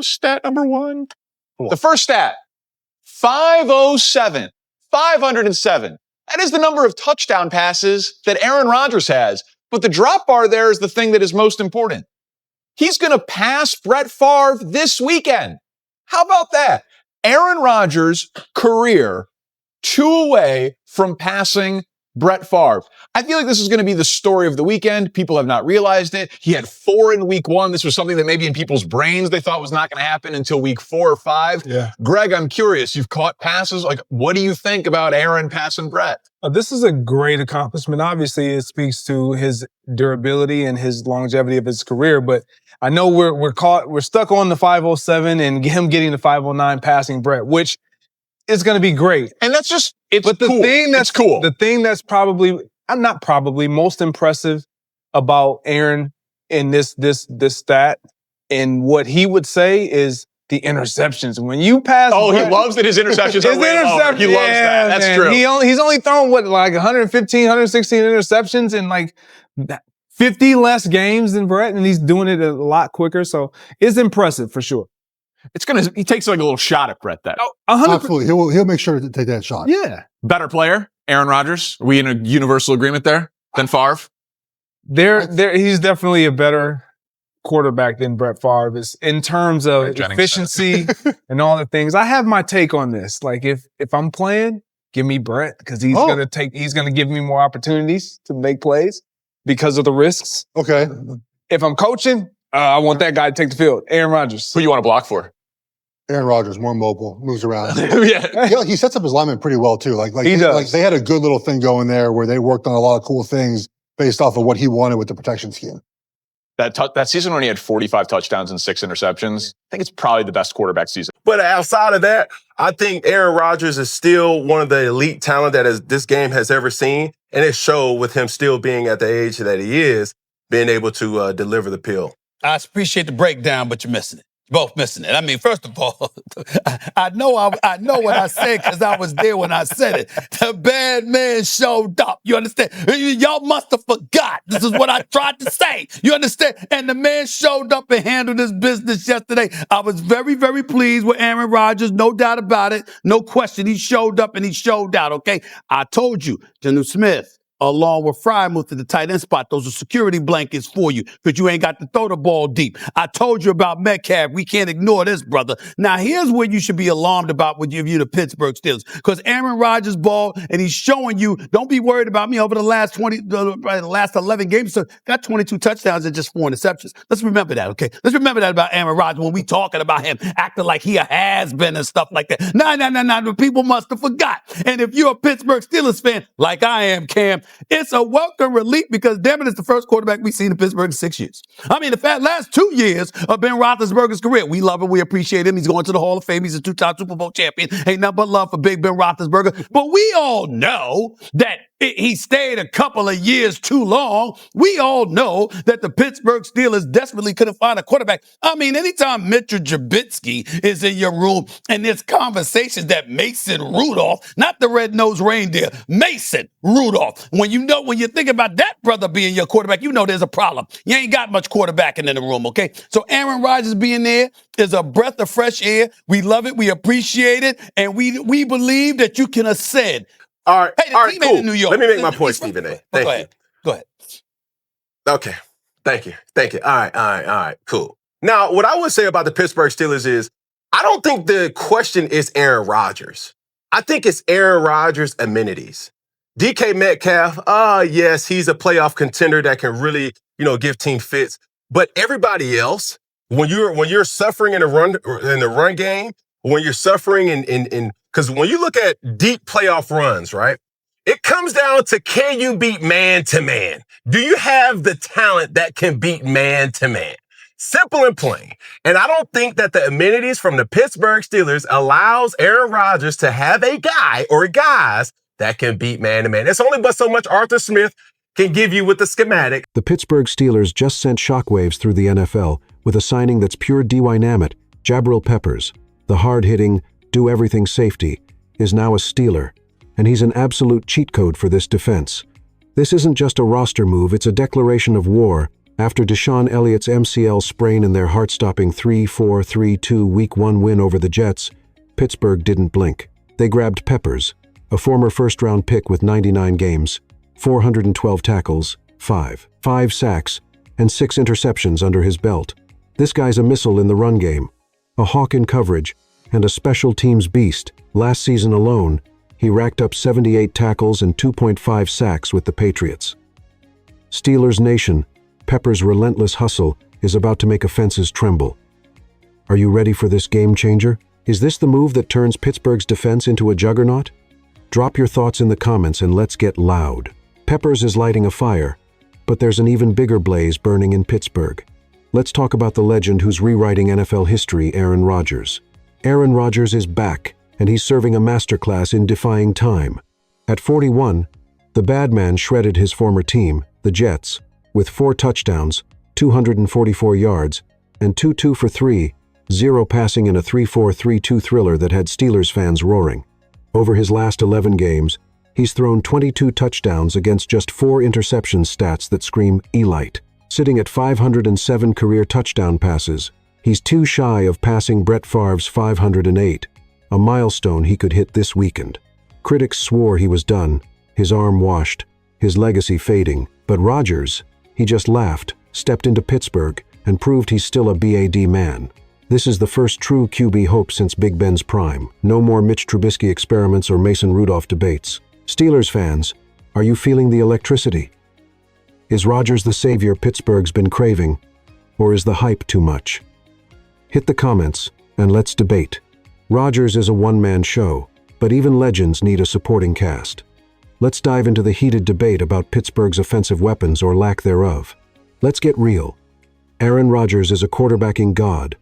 stat number one. The first stat, 507, 507. That is the number of touchdown passes that Aaron Rodgers has. But the drop bar there is the thing that is most important. He's going to pass Brett Favre this weekend. How about that? Aaron Rodgers' career 2 away from passing Brett Favre. I feel like this is going to be the story of the weekend. People have not realized it. He had 4 in week 1. This was something that maybe in people's brains they thought was not going to happen until week 4 or 5. Yeah. Greg, I'm curious. You've caught passes. Like, what do you think about Aaron passing Brett? This is a great accomplishment. Obviously, it speaks to his durability and his longevity of his career. But I know we're stuck on the 507 and him getting the 509 passing Brett, which is going to be great. And that's just, it's but cool. It's cool. The thing that's most impressive about Aaron in this stat and what he would say is the interceptions. When you pass, Brett, he loves that his interceptions are way lower. He loves that. That's man. true. He's only thrown 115, 116 interceptions in like 50 less games than Brett, and he's doing it a lot quicker. So it's impressive for sure. He takes like a little shot at Brett then. Oh, absolutely. He'll make sure to take that shot. Yeah. Better player, Aaron Rodgers. Are we in a universal agreement there than Favre? He's definitely a better quarterback than Brett Favre is in terms of efficiency and all the things. I have my take on this. Like if I'm playing, give me Brett because he's gonna give me more opportunities to make plays because of the risks. Okay. If I'm coaching, I want that guy to take the field. Aaron Rodgers. Who you want to block for? Aaron Rodgers, more mobile, moves around. Yeah. He sets up his linemen pretty well too. Like he does. Like they had a good little thing going there where they worked on a lot of cool things based off of what he wanted with the protection scheme. That season when he had 45 touchdowns and 6 interceptions, I think it's probably the best quarterback season. But outside of that, I think Aaron Rodgers is still one of the elite talent that this game has ever seen. And it showed with him still being at the age that he is, being able to deliver the pill. I appreciate the breakdown, but you're missing it. Both missing it. I mean, first of all, I know what I said because I was there when I said it. The bad man showed up. You understand? Y'all must have forgot. This is what I tried to say. You understand? And the man showed up and handled his business yesterday. I was very, very pleased with Aaron Rodgers. No doubt about it. No question. He showed up and he showed out, okay? I told you, Geno Smith, along with Fry moved to the tight end spot. Those are security blankets for you because you ain't got to throw the ball deep. I told you about Metcalf. We can't ignore this, brother. Now, here's what you should be alarmed about when you're the Pittsburgh Steelers because Aaron Rodgers ball and he's showing you, don't be worried about me over the last 11 games. So got 22 touchdowns and just 4 interceptions. Let's remember that, okay? Let's remember that about Aaron Rodgers when we talking about him acting like he a has-been and stuff like that. No. The people must have forgot. And if you're a Pittsburgh Steelers fan, like I am, Cam, it's a welcome relief because, damn it, it's the first quarterback we've seen in Pittsburgh in 6 years. I mean, the last 2 years of Ben Roethlisberger's career, we love him, we appreciate him. He's going to the Hall of Fame. He's a 2-time Super Bowl champion. Ain't nothing but love for Big Ben Roethlisberger. But we all know that he stayed a couple of years too long. We all know that the Pittsburgh Steelers desperately couldn't find a quarterback. I mean, anytime Mitchell Trubisky is in your room and there's conversations that Mason Rudolph, not the red-nosed reindeer, Mason Rudolph, when you think about that brother being your quarterback, you know there's a problem. You ain't got much quarterbacking in the room, okay? So Aaron Rodgers being there is a breath of fresh air. We love it. We appreciate it. And we believe that you can ascend. All right, hey, all right, cool. New York. Let me make my point, Stephen A. Go ahead. Okay, thank you. All right, cool. Now, what I would say about the Pittsburgh Steelers is I don't think the question is Aaron Rodgers. I think it's Aaron Rodgers' amenities. DK Metcalf, yes, he's a playoff contender that can really, give team fits. But everybody else, when you're suffering in the run game, when you're suffering in because when you look at deep playoff runs, right, it comes down to can you beat man to man? Do you have the talent that can beat man to man? Simple and plain. And I don't think that the amenities from the Pittsburgh Steelers allows Aaron Rodgers to have a guy or guys that can beat man to man. It's only but so much Arthur Smith can give you with the schematic. The Pittsburgh Steelers just sent shockwaves through the NFL with a signing that's pure dynamite. Jabrill Peppers, the hard-hitting, do-everything safety, is now a Steeler, and he's an absolute cheat code for this defense. This isn't just a roster move, it's a declaration of war After Deshaun Elliott's MCL sprain and their heart-stopping 3-4-3-2 Week 1 win over the Jets, Pittsburgh didn't blink. They grabbed Peppers, a former first-round pick with 99 games, 412 tackles, 5 sacks, and 6 interceptions under his belt. This guy's a missile in the run game, a hawk in coverage, and a special teams beast. Last season alone, he racked up 78 tackles and 2.5 sacks with the Patriots. Steelers Nation, Peppers' relentless hustle is about to make offenses tremble. Are you ready for this game changer? Is this the move that turns Pittsburgh's defense into a juggernaut? Drop your thoughts in the comments and let's get loud. Peppers is lighting a fire, but there's an even bigger blaze burning in Pittsburgh. Let's talk about the legend who's rewriting NFL history, Aaron Rodgers. Aaron Rodgers is back, and he's serving a masterclass in defying time. At 41, the bad man shredded his former team, the Jets, with 4 touchdowns, 244 yards, and 2 for 3, 0 passing in a 3-4-3-2 thriller that had Steelers fans roaring. Over his last 11 games, he's thrown 22 touchdowns against just 4 interception stats that scream elite. Sitting at 507 career touchdown passes, he's too shy of passing Brett Favre's 508, a milestone he could hit this weekend. Critics swore he was done, his arm washed, his legacy fading, but Rodgers, he just laughed, stepped into Pittsburgh, and proved he's still a BAD man. This is the first true QB hope since Big Ben's prime. No more Mitch Trubisky experiments or Mason Rudolph debates. Steelers fans, are you feeling the electricity? Is Rodgers the savior Pittsburgh's been craving, or is the hype too much? Hit the comments, and let's debate. Rodgers is a one-man show, but even legends need a supporting cast. Let's dive into the heated debate about Pittsburgh's offensive weapons or lack thereof. Let's get real. Aaron Rodgers is a quarterbacking god,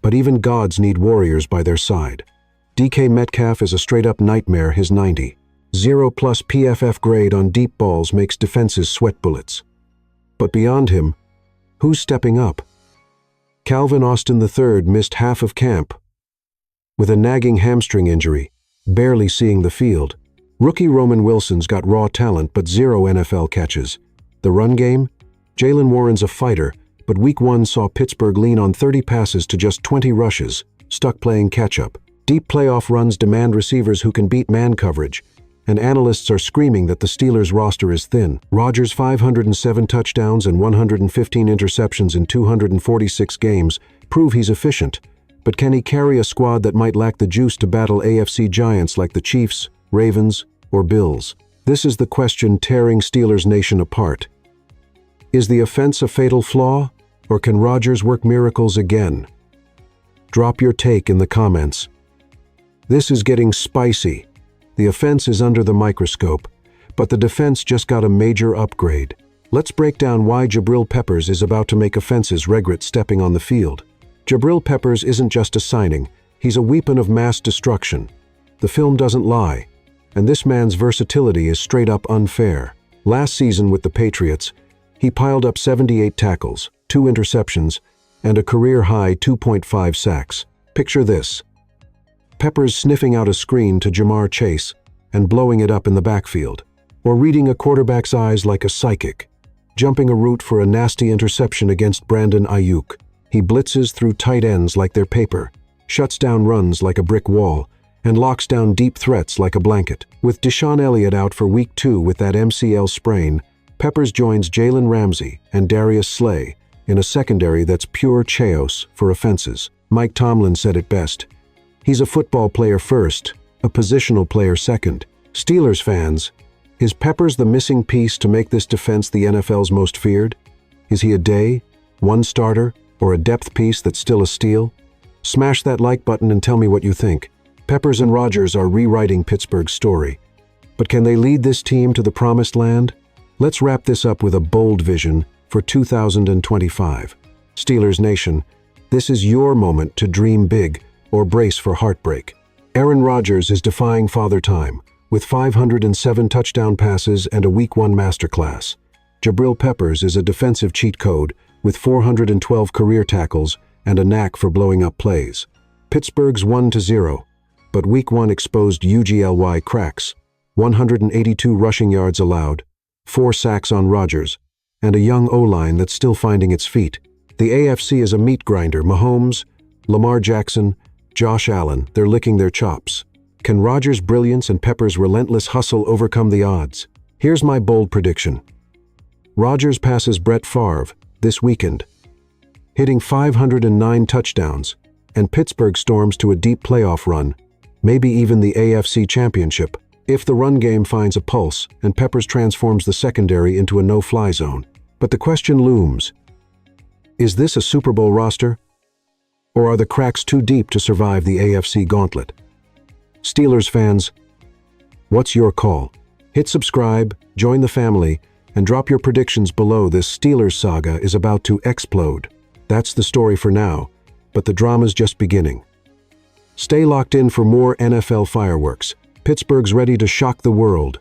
but even gods need warriors by their side. DK Metcalf is a straight-up nightmare, his 90. 0+ PFF grade on deep balls makes defenses sweat bullets. But beyond him, who's stepping up? Calvin Austin III missed half of camp with a nagging hamstring injury, barely seeing the field. Rookie Roman Wilson's got raw talent but 0 NFL catches. The run game? Jaylen Warren's a fighter, but Week 1 saw Pittsburgh lean on 30 passes to just 20 rushes, stuck playing catch-up. Deep playoff runs demand receivers who can beat man coverage, and analysts are screaming that the Steelers' roster is thin. Rodgers' 507 touchdowns and 115 interceptions in 246 games prove he's efficient, but can he carry a squad that might lack the juice to battle AFC giants like the Chiefs, Ravens, or Bills? This is the question tearing Steelers Nation apart. Is the offense a fatal flaw, or can Rodgers work miracles again? Drop your take in the comments. This is getting spicy. The offense is under the microscope, but the defense just got a major upgrade. Let's break down why Jabrill Peppers is about to make offenses regret stepping on the field. Jabrill Peppers isn't just a signing, he's a weapon of mass destruction. The film doesn't lie, and this man's versatility is straight up unfair. Last season with the Patriots, he piled up 78 tackles, 2 interceptions, and a career-high 2.5 sacks. Picture this. Peppers sniffing out a screen to Jamar Chase and blowing it up in the backfield, or reading a quarterback's eyes like a psychic, jumping a route for a nasty interception against Brandon Ayuk. He blitzes through tight ends like they're paper, shuts down runs like a brick wall, and locks down deep threats like a blanket. With Deshaun Elliott out for Week 2 with that MCL sprain, Peppers joins Jalen Ramsey and Darius Slay in a secondary that's pure chaos for offenses. Mike Tomlin said it best. He's a football player first, a positional player second. Steelers fans, is Peppers the missing piece to make this defense the NFL's most feared? Is he a day, one starter, or a depth piece that's still a steal? Smash that like button and tell me what you think. Peppers and Rodgers are rewriting Pittsburgh's story. But can they lead this team to the promised land? Let's wrap this up with a bold vision for 2025. Steelers Nation, this is your moment to dream big or brace for heartbreak. Aaron Rodgers is defying father time with 507 touchdown passes and a Week 1 masterclass. Jabrill Peppers is a defensive cheat code with 412 career tackles and a knack for blowing up plays. Pittsburgh's 1-0, but Week 1 exposed UGLY cracks. 182 rushing yards allowed, 4 sacks on Rodgers, and a young O-line that's still finding its feet. The AFC is a meat grinder. Mahomes, Lamar Jackson, Josh Allen, they're licking their chops. Can Rodgers' brilliance and Pepper's relentless hustle overcome the odds? Here's my bold prediction. Rodgers passes Brett Favre this weekend, hitting 509 touchdowns, and Pittsburgh storms to a deep playoff run, maybe even the AFC Championship, if the run game finds a pulse and Peppers transforms the secondary into a no-fly zone. But the question looms, is this a Super Bowl roster? Or are the cracks too deep to survive the AFC gauntlet? Steelers fans, what's your call? Hit subscribe, join the family, and drop your predictions below. This Steelers saga is about to explode. That's the story for now, but the drama's just beginning. Stay locked in for more NFL fireworks. Pittsburgh's ready to shock the world.